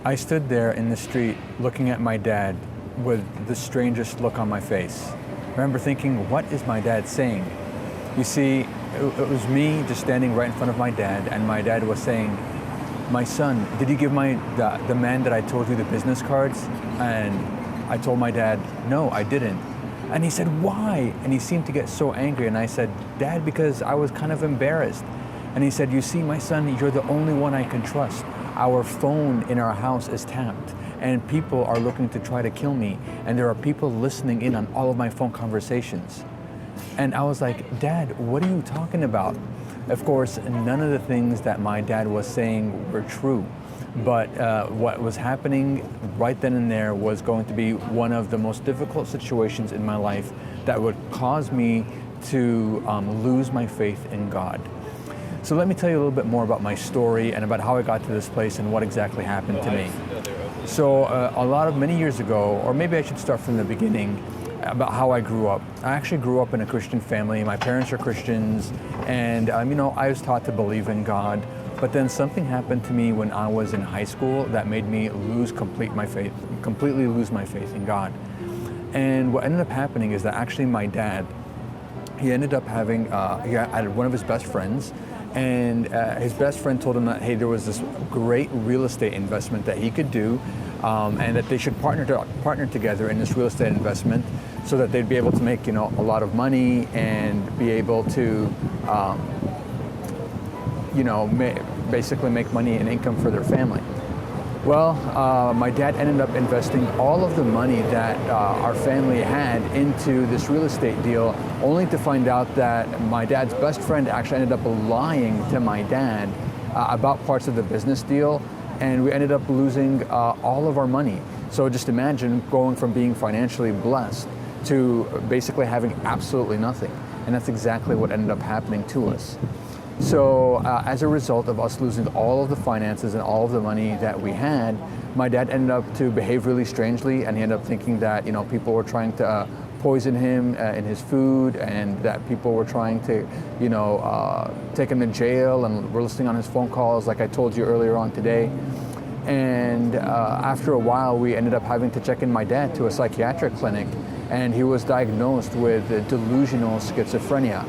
I stood there in the street looking at my dad with the strangest look on my face. I remember thinking, what is my dad saying? You see, it was me just standing right in front of my dad, and my dad was saying, my son, did you give the man that I told you the business cards? And I told my dad, no, I didn't. And he said, why? And he seemed to get so angry. And I said, Dad, because I was kind of embarrassed. And he said, you see, my son, you're the only one I can trust. Our phone in our house is tapped, and people are looking to try to kill me. And there are people listening in on all of my phone conversations. And I was like, Dad, what are you talking about? Of course, none of the things that my dad was saying were true. But what was happening right then and there was going to be one of the most difficult situations in my life that would cause me to lose my faith in God. So let me tell you a little bit more about my story and about how I got to this place and what exactly happened to me. So many years ago, or maybe I should start from the beginning, about how I grew up. I actually grew up in a Christian family. My parents are Christians, and I was taught to believe in God. But then something happened to me when I was in high school that made me completely lose my faith in God. And what ended up happening is that actually my dad, he ended up having, he had one of his best friends, and his best friend told him that, hey, there was this great real estate investment that he could do, and that they should partner together in this real estate investment so that they'd be able to make, a lot of money and be able to, basically make money and income for their family. Well, my dad ended up investing all of the money that our family had into this real estate deal, only to find out that my dad's best friend actually ended up lying to my dad about parts of the business deal, and we ended up losing all of our money. So just imagine going from being financially blessed to basically having absolutely nothing. And that's exactly what ended up happening to us. So as a result of us losing all of the finances and all of the money that we had, my dad ended up to behave really strangely, and he ended up thinking that people were trying to poison him in his food, and that people were trying to take him to jail, and were listening on his phone calls like I told you earlier on today. And after a while, we ended up having to check in my dad to a psychiatric clinic, and he was diagnosed with delusional schizophrenia.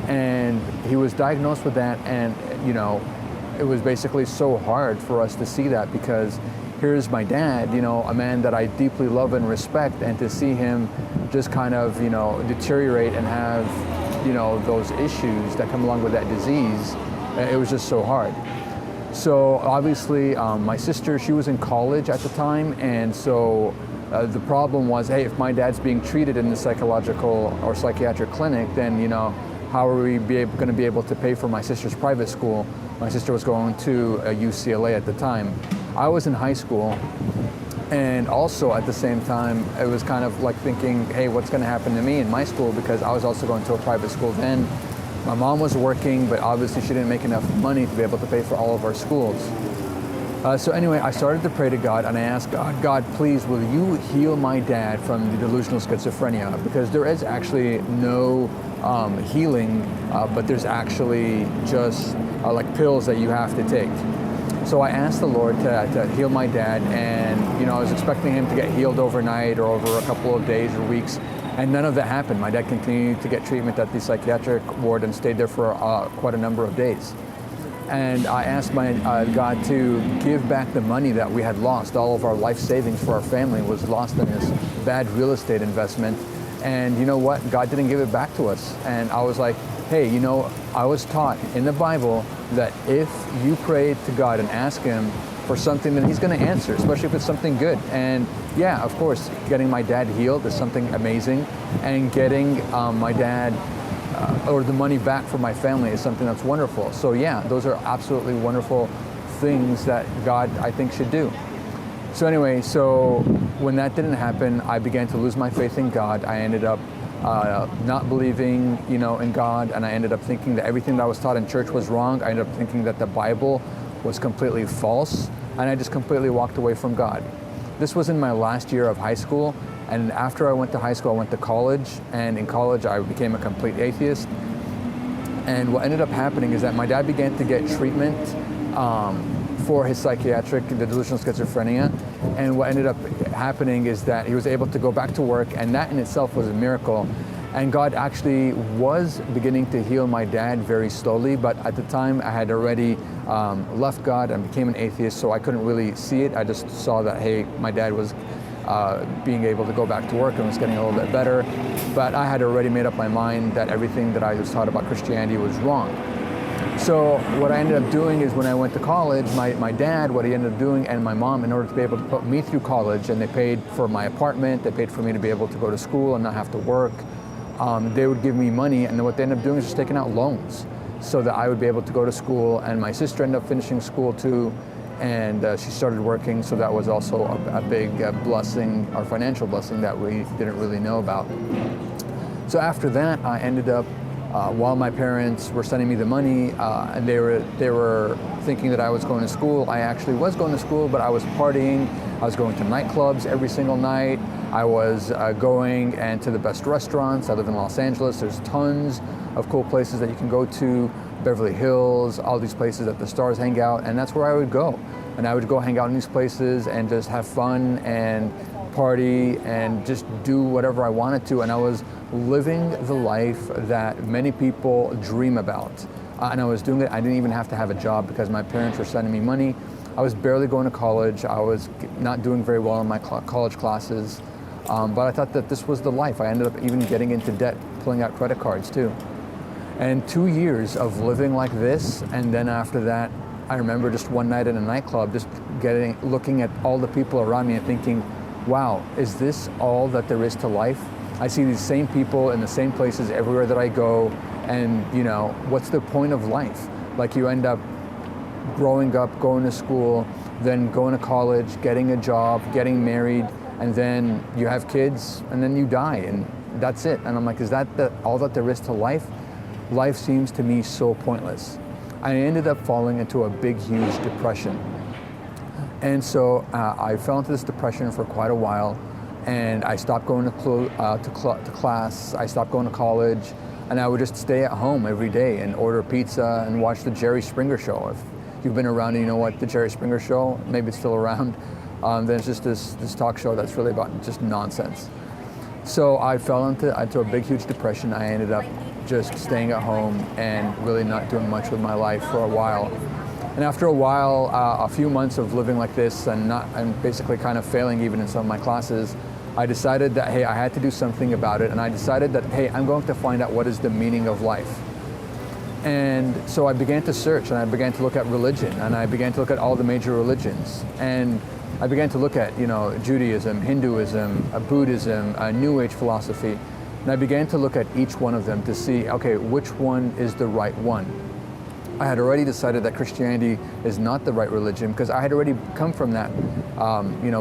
And he was diagnosed with that, and it was basically so hard for us to see that, because here's my dad, a man that I deeply love and respect, and to see him just kind of deteriorate and have those issues that come along with that disease, it was just so hard. So obviously my sister, she was in college at the time, and so the problem was, hey, if my dad's being treated in the psychological or psychiatric clinic, then how are we going to be able to pay for my sister's private school? My sister was going to UCLA at the time. I was in high school, and also at the same time, it was kind of like thinking, hey, what's going to happen to me in my school? Because I was also going to a private school then. My mom was working, but obviously she didn't make enough money to be able to pay for all of our schools. So anyway, I started to pray to God, and I asked God, God, please, will you heal my dad from the delusional schizophrenia? Because there is actually no healing, but there's actually just like pills that you have to take. So I asked the Lord to heal my dad, and I was expecting him to get healed overnight or over a couple of days or weeks, and none of that happened. My dad continued to get treatment at the psychiatric ward and stayed there for quite a number of days. And I asked my God to give back the money that we had lost. All of our life savings for our family was lost in this bad real estate investment. And you know what? God didn't give it back to us. And I was like, hey, I was taught in the Bible that if you pray to God and ask him for something, then he's going to answer, especially if it's something good. And yeah, of course, getting my dad healed is something amazing. And getting my dad or the money back for my family is something that's wonderful. So yeah, those are absolutely wonderful things that God, I think, should do. So anyway, so when that didn't happen, I began to lose my faith in God. I ended up not believing, in God, and I ended up thinking that everything that I was taught in church was wrong. I ended up thinking that the Bible was completely false, and I just completely walked away from God. This was in my last year of high school, and after I went to high school, I went to college, and in college I became a complete atheist. And what ended up happening is that my dad began to get treatment for his psychiatric, the delusional schizophrenia. And what ended up happening is that he was able to go back to work, and that in itself was a miracle. And God actually was beginning to heal my dad very slowly, but at the time I had already left God and became an atheist, so I couldn't really see it. I just saw that, hey, my dad was being able to go back to work and was getting a little bit better. But I had already made up my mind that everything that I was taught about Christianity was wrong. So what I ended up doing is when I went to college, my dad, what he ended up doing, and my mom, in order to be able to put me through college, and they paid for my apartment, they paid for me to be able to go to school and not have to work. They would give me money, and then what they ended up doing is just taking out loans so that I would be able to go to school. And my sister ended up finishing school too, and she started working, so that was also a big blessing, or financial blessing, that we didn't really know about. So after that, I ended up, while my parents were sending me the money, and they were thinking that I was going to school, I actually was going to school, but I was partying. I was going to nightclubs every single night. I was going and to the best restaurants. I live in Los Angeles. There's tons of cool places that you can go to. Beverly Hills, all these places that the stars hang out, and that's where I would go. And I would go hang out in these places and just have fun and party and just do whatever I wanted to. And I was living the life that many people dream about. And I was doing it. I didn't even have to have a job because my parents were sending me money. I was barely going to college. I was not doing very well in my college classes. But I thought that this was the life. I ended up even getting into debt, pulling out credit cards too. And 2 years of living like this, and then after that, I remember just one night in a nightclub, just looking at all the people around me and thinking, wow, is this all that there is to life? I see these same people in the same places everywhere that I go, and what's the point of life? Like, you end up growing up, going to school, then going to college, getting a job, getting married, and then you have kids, and then you die, and that's it. And I'm like, is that all that there is to life? Life seems to me so pointless. I ended up falling into a big, huge depression. And so I fell into this depression for quite a while, and I stopped going to class, I stopped going to college, and I would just stay at home every day and order pizza and watch the Jerry Springer Show. If you've been around and you know what the Jerry Springer Show, maybe it's still around, then it's just this talk show that's really about just nonsense. So I fell into a big, huge depression. I ended up just staying at home and really not doing much with my life for a while. And after a while, a few months of living like this and basically kind of failing even in some of my classes, I decided that, hey, I had to do something about it. And I decided that, hey, I'm going to find out what is the meaning of life. And so I began to search, and I began to look at religion, and I began to look at all the major religions. And I began to look at, Judaism, Hinduism, Buddhism, New Age philosophy. And I began to look at each one of them to see, okay, which one is the right one? I had already decided that Christianity is not the right religion because I had already come from that,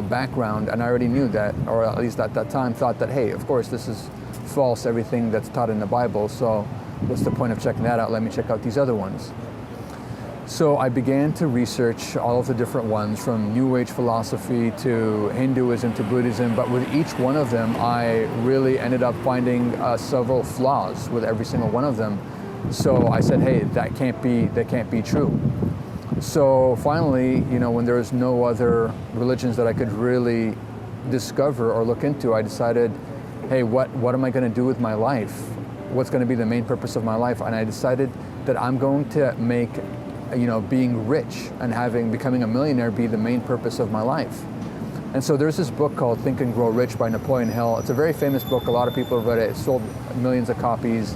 background, and I already knew that, or at least at that time thought that, hey, of course, this is false, everything that's taught in the Bible, so what's the point of checking that out? Let me check out these other ones. So I began to research all of the different ones, from New Age philosophy to Hinduism to Buddhism, but with each one of them, I really ended up finding several flaws with every single one of them. So I said, hey, that can't be true. So finally, when there was no other religions that I could really discover or look into, I decided, hey, what am I going to do with my life? What's going to be the main purpose of my life? And I decided that I'm going to make being rich and becoming a millionaire be the main purpose of my life. And so there's this book called Think and Grow Rich by Napoleon Hill. It's a very famous book. A lot of people have read it. It sold millions of copies.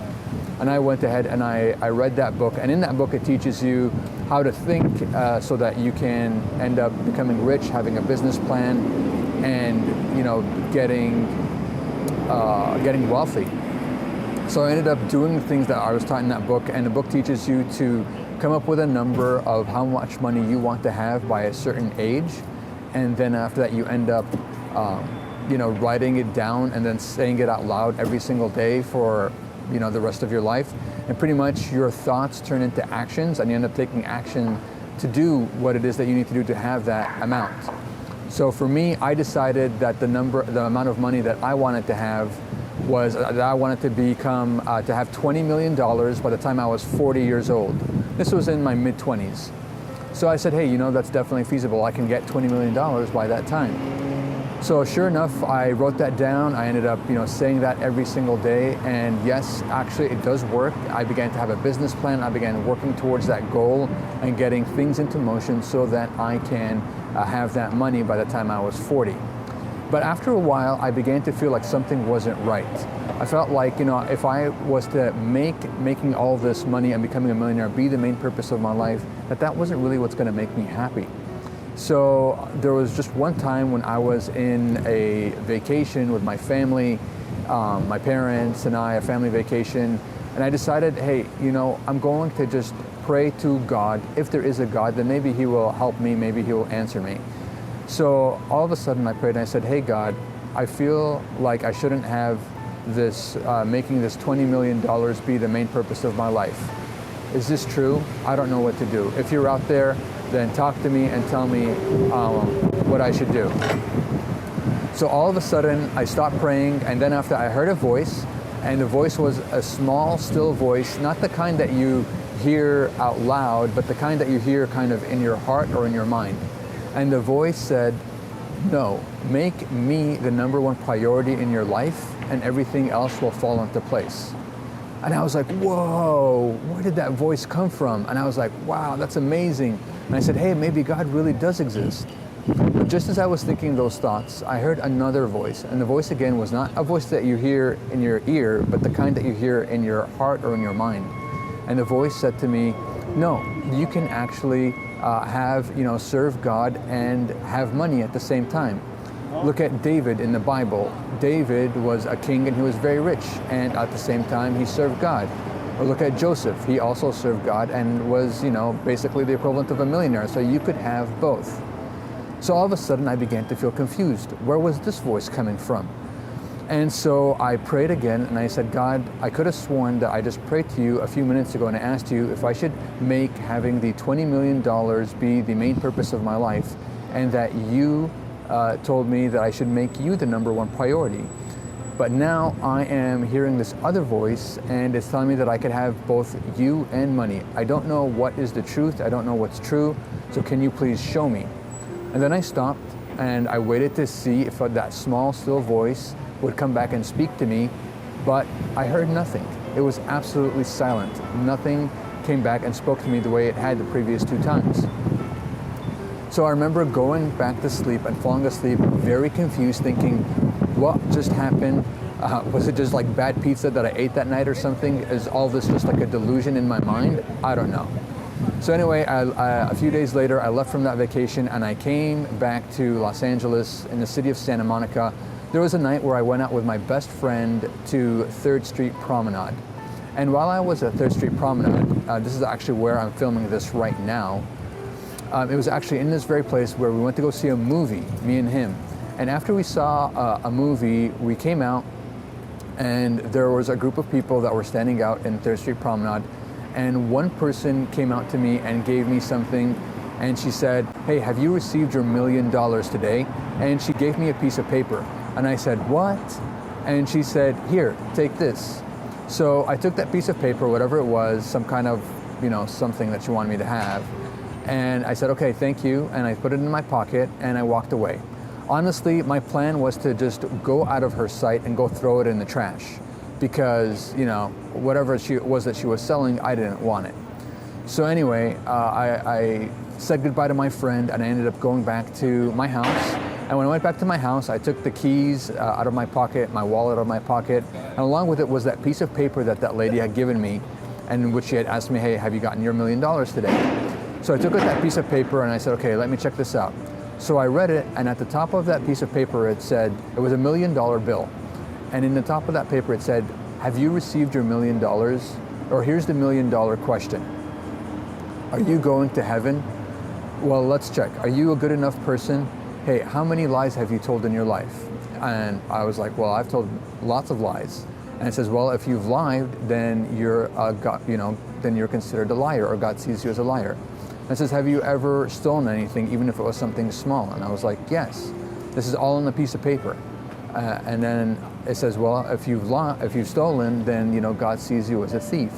And I went ahead and I read that book. And in that book, it teaches you how to think so that you can end up becoming rich, having a business plan, and getting wealthy. So I ended up doing the things that I was taught in that book. And the book teaches you to come up with a number of how much money you want to have by a certain age, and then after that you end up writing it down and then saying it out loud every single day for the rest of your life, and pretty much your thoughts turn into actions, and you end up taking action to do what it is that you need to do to have that amount. So for me, I decided that the amount of money that I wanted to have was that I wanted to become to have $20 million by the time I was 40 years old. This was in my mid-20s. So I said, hey, that's definitely feasible. I can get $20 million by that time. So sure enough, I wrote that down. I ended up, saying that every single day. And yes, actually it does work. I began to have a business plan. I began working towards that goal and getting things into motion so that I can have that money by the time I was 40. But after a while, I began to feel like something wasn't right. I felt like, if I was to making all this money and becoming a millionaire be the main purpose of my life, that wasn't really what's going to make me happy. So there was just one time when I was in a vacation with my family, my parents and I, a family vacation, and I decided, hey, I'm going to just pray to God. If there is a God, then maybe He will help me, maybe He will answer me. So all of a sudden I prayed and I said, hey God, I feel like I shouldn't have this, making this $20 million be the main purpose of my life. Is this true? I don't know what to do. If you're out there, then talk to me and tell me what I should do. So all of a sudden I stopped praying, and then after I heard a voice, and the voice was a small, still voice, not the kind that you hear out loud, but the kind that you hear kind of in your heart or in your mind. And the voice said, no, make me the number one priority in your life and everything else will fall into place. And I was like, whoa, where did that voice come from? And I was like, wow, that's amazing. And I said, hey, maybe God really does exist. But just as I was thinking those thoughts, I heard another voice. And the voice again was not a voice that you hear in your ear, but the kind that you hear in your heart or in your mind. And the voice said to me, no, you can actually serve God and have money at the same time. Look at David in the Bible. David was a king and he was very rich, and at the same time he served God. Or look at Joseph. He also served God and was, basically the equivalent of a millionaire. So you could have both. So all of a sudden I began to feel confused. Where was this voice coming from? And so I prayed again and I said, God, I could have sworn that I just prayed to you a few minutes ago and I asked you if I should make having the $20 million be the main purpose of my life, and that you told me that I should make you the number one priority. But now I am hearing this other voice and it's telling me that I could have both you and money. I don't know what is the truth. I don't know what's true. So can you please show me? And then I stopped and I waited to see if that small, still voice would come back and speak to me, but I heard nothing. It was absolutely silent. Nothing came back and spoke to me the way it had the previous two times. So I remember going back to sleep and falling asleep very confused, thinking, what just happened? Was it just like bad pizza that I ate that night or something? Is all this just like a delusion in my mind? I don't know. So anyway, a few days later, I left from that vacation and I came back to Los Angeles in the city of Santa Monica. There was a night where I went out with my best friend to 3rd Street Promenade. And while I was at 3rd Street Promenade, this is actually where I'm filming this right now. It was actually in this very place where we went to go see a movie, me and him. And after we saw a movie, we came out and there was a group of people that were standing out in 3rd Street Promenade. And one person came out to me and gave me something. And she said, hey, have you received your $1 million today? And she gave me a piece of paper. And I said, what? And she said, here, take this. So I took that piece of paper, whatever it was, some kind of, something that she wanted me to have. And I said, okay, thank you. And I put it in my pocket and I walked away. Honestly, my plan was to just go out of her sight and go throw it in the trash because, whatever it was that she was selling, I didn't want it. So anyway, I said goodbye to my friend and I ended up going back to my house. And when I went back to my house, I took the keys out of my pocket, my wallet out of my pocket, and along with it was that piece of paper that lady had given me, and in which she had asked me, hey, have you gotten your $1 million today? So I took out that piece of paper and I said, okay, let me check this out. So I read it, and at the top of that piece of paper, it said, it was a $1 million bill. And in the top of that paper, it said, have you received your $1 million? Or here's the $1 million question. Are you going to heaven? Well, let's check. Are you a good enough person? Hey, how many lies have you told in your life? And I was like, well, I've told lots of lies. And it says, well, if you've lied, then you're then you're considered a liar, or God sees you as a liar. And it says, have you ever stolen anything, even if it was something small? And I was like, yes. This is all on a piece of paper. And then it says, well, if you've stolen, then God sees you as a thief.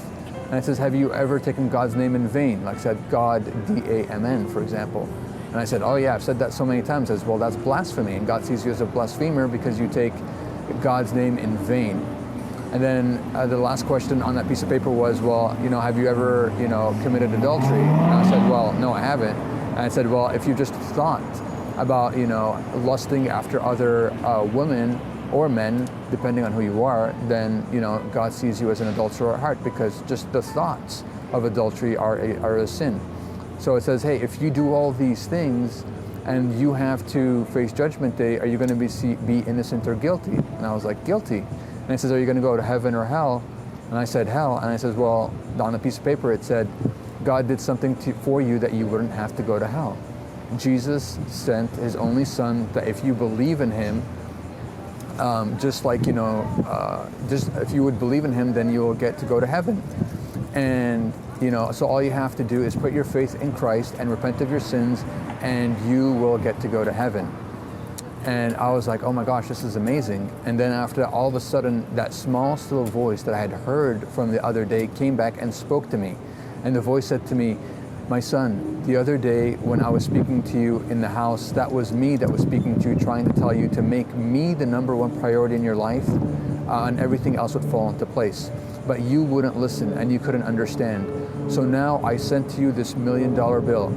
And it says, have you ever taken God's name in vain? Like I said, God, D-A-M-N, for example. And I said, oh yeah, I've said that so many times. He says, well, that's blasphemy. And God sees you as a blasphemer because you take God's name in vain. And then the last question on that piece of paper was, well, have you ever, committed adultery? And I said, well, no, I haven't. And I said, well, if you just thought about, lusting after other women or men, depending on who you are, then, God sees you as an adulterer at heart, because just the thoughts of adultery are a sin. So it says, hey, if you do all these things and you have to face judgment day, are you going to be innocent or guilty? And I was like, guilty. And it says, are you going to go to heaven or hell? And I said, hell. And I said, well, on a piece of paper it said, God did something for you that you wouldn't have to go to hell. Jesus sent his only son, that if you believe in him, just if you would believe in him, then you will get to go to heaven. And, so all you have to do is put your faith in Christ and repent of your sins, and you will get to go to heaven. And I was like, oh my gosh, this is amazing. And then after that, all of a sudden, that small, still voice that I had heard from the other day came back and spoke to me. And the voice said to me, my son, the other day when I was speaking to you in the house, that was me that was speaking to you, trying to tell you to make me the number one priority in your life, and everything else would fall into place. But you wouldn't listen and you couldn't understand. So now I sent to you this $1 million bill.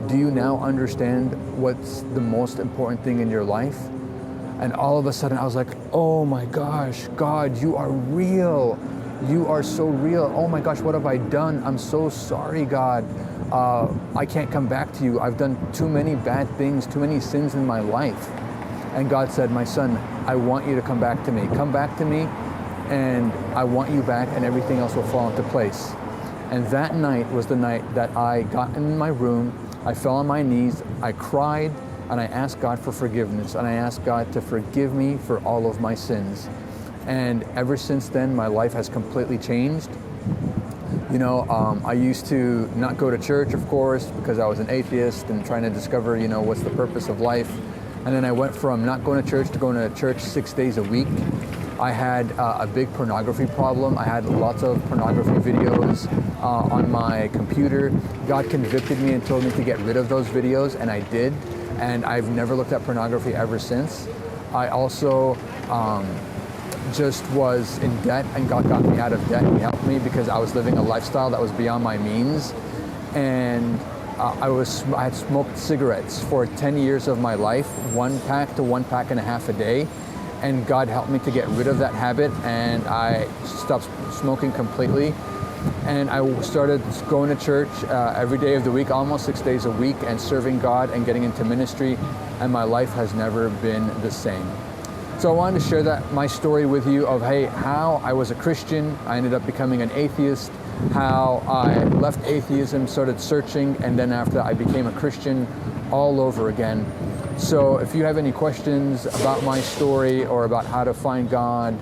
Do you now understand what's the most important thing in your life? And all of a sudden I was like, oh my gosh, God, you are real. You are so real. Oh my gosh, what have I done? I'm so sorry, God. I can't come back to you. I've done too many bad things, too many sins in my life. And God said, my son, I want you to come back to me. Come back to me, and I want you back, and everything else will fall into place. And that night was the night that I got in my room, I fell on my knees, I cried, and I asked God for forgiveness, and I asked God to forgive me for all of my sins. And ever since then, my life has completely changed. I used to not go to church, of course, because I was an atheist and trying to discover, what's the purpose of life. And then I went from not going to church to going to church 6 days a week. I had a big pornography problem. I had lots of pornography videos on my computer. God convicted me and told me to get rid of those videos, and I did. And I've never looked at pornography ever since. I also just was in debt, and God got me out of debt. He helped me because I was living a lifestyle that was beyond my means. And I had smoked cigarettes for 10 years of my life, 1 pack to 1.5 packs a day. And God helped me to get rid of that habit, and I stopped smoking completely. And I started going to church every day of the week, almost 6 days a week, and serving God and getting into ministry, and my life has never been the same. So I wanted to share my story with you of, hey, how I was a Christian, I ended up becoming an atheist, how I left atheism, started searching, and then after that I became a Christian all over again. So if you have any questions about my story, or about how to find God,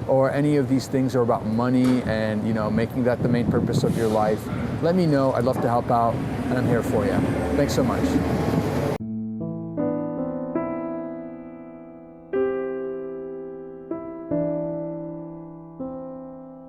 or any of these things, or about money and making that the main purpose of your life, let me know. I'd love to help out, and I'm here for you. Thanks so much.